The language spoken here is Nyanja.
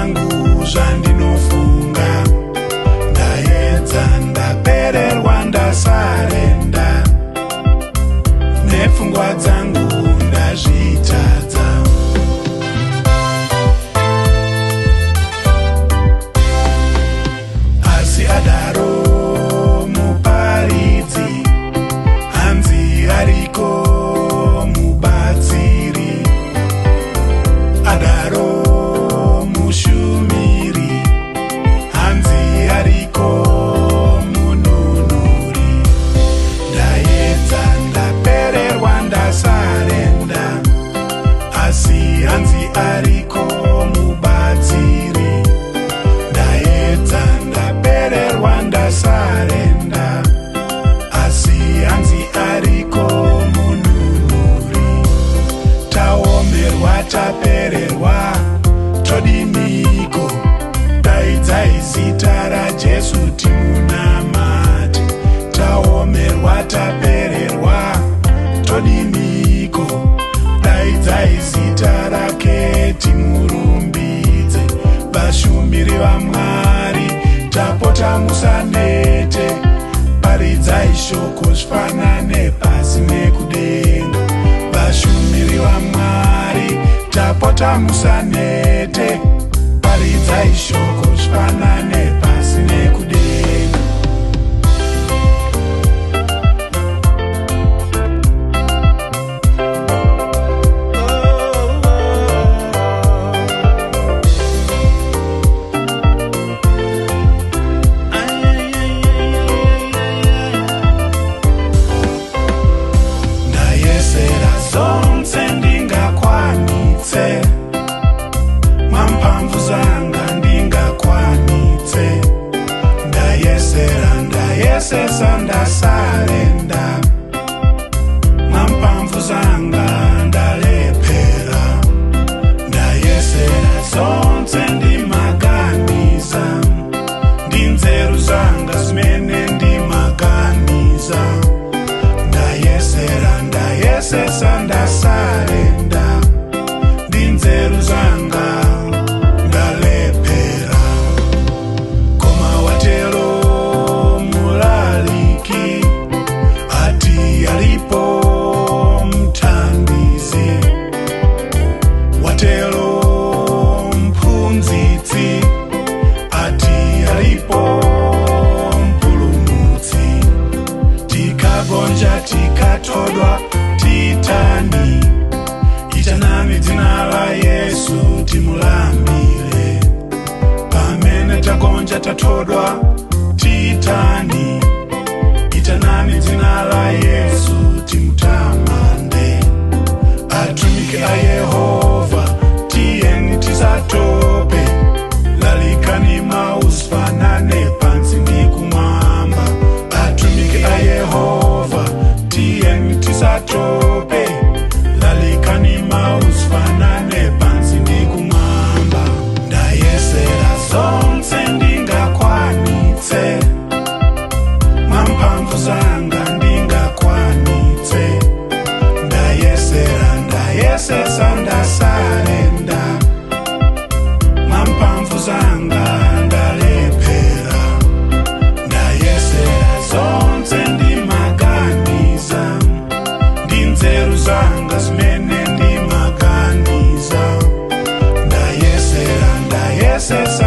zangu zvandinofunga, ndaedza ndapererwa ndasarenda, nepfungwa dzangu ndazvitadza. Asi adaro muparidzi, hanzi ariko mubatsiri, adaro mushumiri, hanzi ariko mununuri. Ndaedza ndapererwa ndasarenda, asi hanzi ariko mubatsiri. Ndaedza ndapererwa ndasarenda, asi hanzi ariko mununuri. Taomerwa tapererwa todiniko, daidzai zita raJesu timunamate. Taomerwa tapererwa todiniko, daidzai zita rake timurumbidze. Vashumiri vaMwari tapota musanete, paridzai shoko zvifanane pasi nekudenga. Vashumiri vaMwari tapota musanete, paridzai shoko zvifanane pasi nekudenga. Ndayesera zonse ndingakwanitse, mwamphamvu zanga ndingakwanitse. Ndayesesa ndasarenda, mwamphamvu zanga ndalephera. Ndayesera zonse ndimaganiza, ndinzeru zanga zimene ndimaganiza. Ndayesesa ndasarenda, ndinzeru zanga ndalephera. Koma watelo mulaliki, ati alipo mthandizi. Watelo mphunzitsi, ati alipo mpulumutsi. Tikagonja tikatodwa titani, itanani dzina la Yesu timulambire. Pamene tagonja tatodwa titani, itanani dzina la Yesu timutamande. Atumiki a Yehova tiyeni tisatope, lalikani mausfanane pansi ndi kumwamba. Atumiki a Yehova tiyeni tisatope, lalikani mausfanane pansi ndi kumwamba. Ndayesera zonse ndingakwanitse, mwamphamvu zanga ndingakwanitse. Ndayesesa ndasarenda, mwamphamvu zanga ndalephera. Ndayesera zonse ndimaganiza, ndinzeru zanga zimene ndimaganiza. Ndayesesa